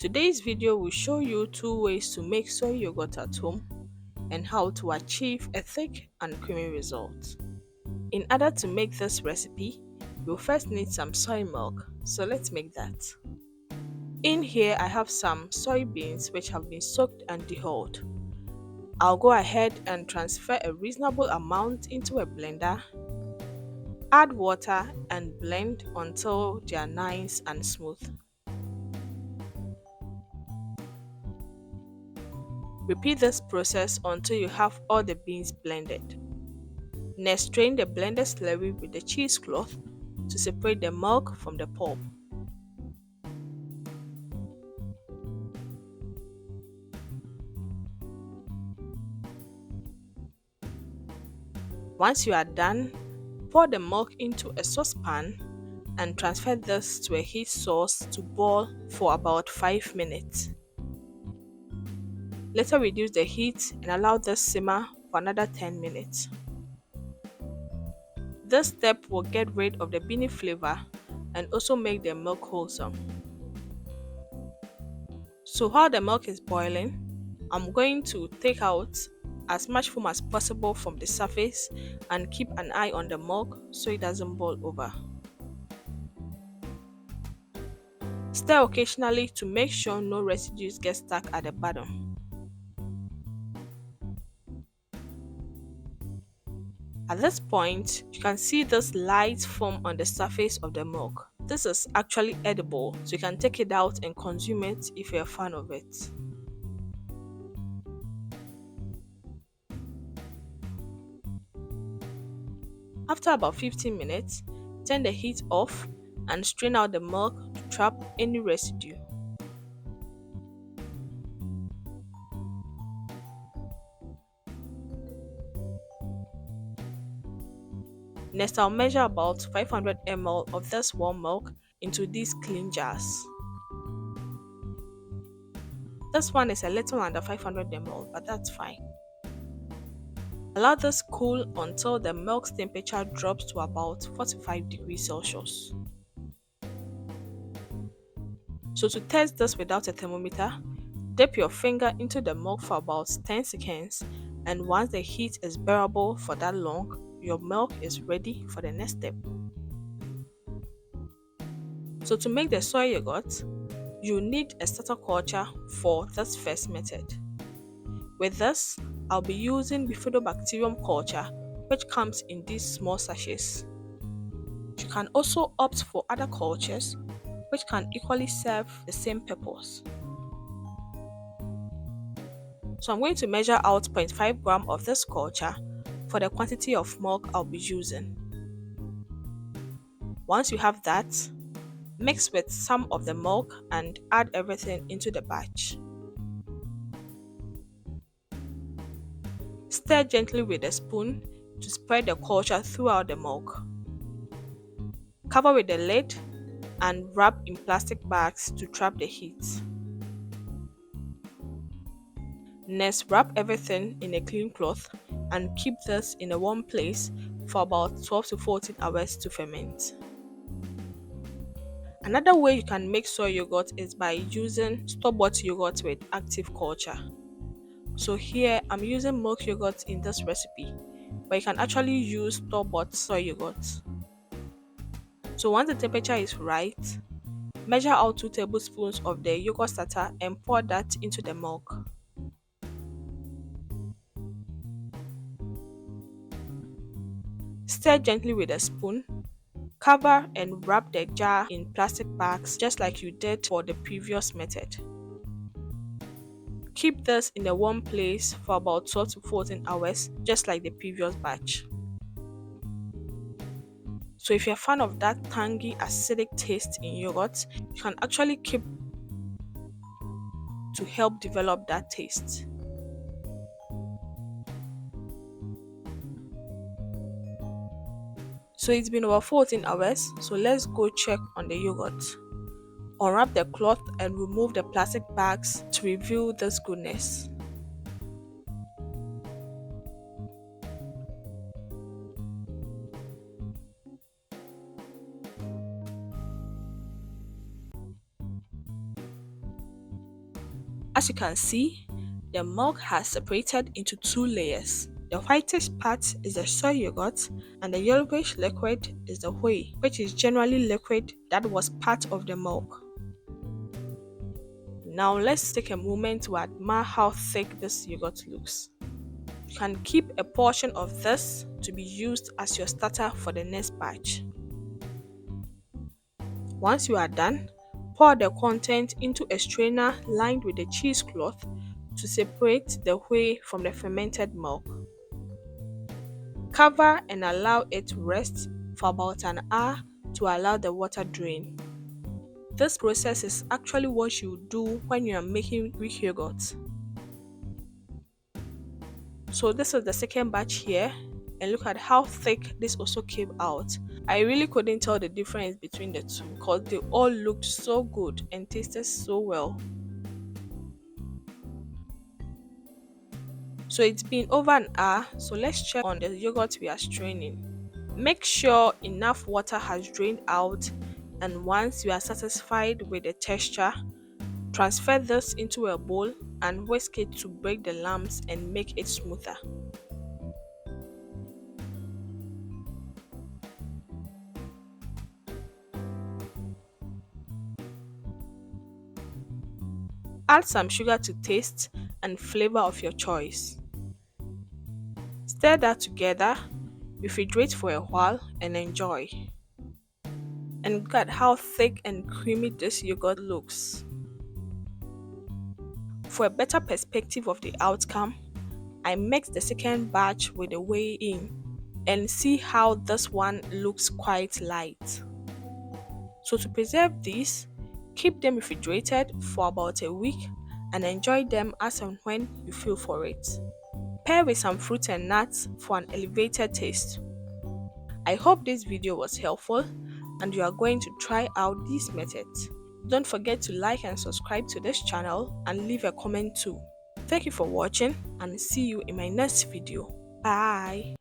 Today's video will show you two ways to make soy yogurt at home and how to achieve a thick and creamy result. In order to make this recipe, you'll first need some soy milk, so let's make that. In here I have some soybeans which have been soaked and dehulled. I'll go ahead and transfer a reasonable amount into a blender, add water and blend until they are nice and smooth. Repeat this process until you have all the beans blended. Next, strain the blended slurry with the cheesecloth to separate the milk from the pulp. Once you are done, pour the milk into a saucepan and transfer this to a heat source to boil for about 5 minutes. Later reduce the heat and allow this simmer for another 10 minutes. This step will get rid of the beany flavor and also make the milk wholesome. So while the milk is boiling, I'm going to take out as much foam as possible from the surface and keep an eye on the milk so it doesn't boil over. Stir occasionally to make sure no residues get stuck at the bottom. At this point, you can see this light foam on the surface of the milk. This is actually edible, so you can take it out and consume it if you're a fan of it. After about 15 minutes, turn the heat off and strain out the milk to trap any residue. Next, I'll measure about 500 ml of this warm milk into these clean jars. This one is a little under 500 ml, but that's fine. Allow this cool until the milk's temperature drops to about 45 degrees Celsius. So to test this without a thermometer, dip your finger into the milk for about 10 seconds, and once the heat is bearable for that long, your milk is ready for the next step. So to make the soy yogurt, you need a starter culture for this first method. With this, I'll be using bifidobacterium culture, which comes in these small sachets. You can also opt for other cultures, which can equally serve the same purpose. So I'm going to measure out 0.5 gram of this culture for the quantity of milk I'll be using. Once you have that, mix with some of the milk and add everything into the batch. Stir gently with a spoon to spread the culture throughout the milk. Cover with the lid and wrap in plastic bags to trap the heat. Next, wrap everything in a clean cloth and keep this in a warm place for about 12 to 14 hours to ferment. Another way you can make soy yogurt is by using store-bought yogurt with active culture. So here I'm using milk yogurt in this recipe, but you can actually use store-bought soy yogurt. So once the temperature is right, measure out 2 tablespoons of the yogurt starter and pour that into the milk. Stir gently with a spoon. Cover and wrap the jar in plastic bags just like you did for the previous method. Keep this in a warm place for about 12 to 14 hours just like the previous batch. So if you're a fan of that tangy acidic taste in yogurt, you can actually keep to help develop that taste. So it's been over 14 hours, so let's go check on the yogurt. Unwrap the cloth and remove the plastic bags to reveal this goodness. As you can see, the milk has separated into two layers. The whitish part is the soy yogurt and the yellowish liquid is the whey, which is generally liquid that was part of the milk. Now let's take a moment to admire how thick this yogurt looks. You can keep a portion of this to be used as your starter for the next batch. Once you are done, pour the content into a strainer lined with a cheesecloth to separate the whey from the fermented milk. Cover and allow it to rest for about an hour to allow the water drain. This process is actually what you do when you are making Greek yogurt. So this is the second batch here, and look at how thick this also came out. I really couldn't tell the difference between the two because they all looked so good and tasted so well. So it's been over an hour, so let's check on the yogurt we are straining. Make sure enough water has drained out, and once you are satisfied with the texture, transfer this into a bowl and whisk it to break the lumps and make it smoother. Add some sugar to taste and flavor of your choice. Stir that together, refrigerate for a while, and enjoy. And look at how thick and creamy this yogurt looks. For a better perspective of the outcome, I mixed the second batch with the whey in and see how this one looks quite light. So to preserve these, keep them refrigerated for about a week and enjoy them as and when you feel for it. Pair with some fruit and nuts for an elevated taste. I hope this video was helpful and you are going to try out these methods. Don't forget to like and subscribe to this channel and leave a comment too. Thank you for watching and see you in my next video. Bye!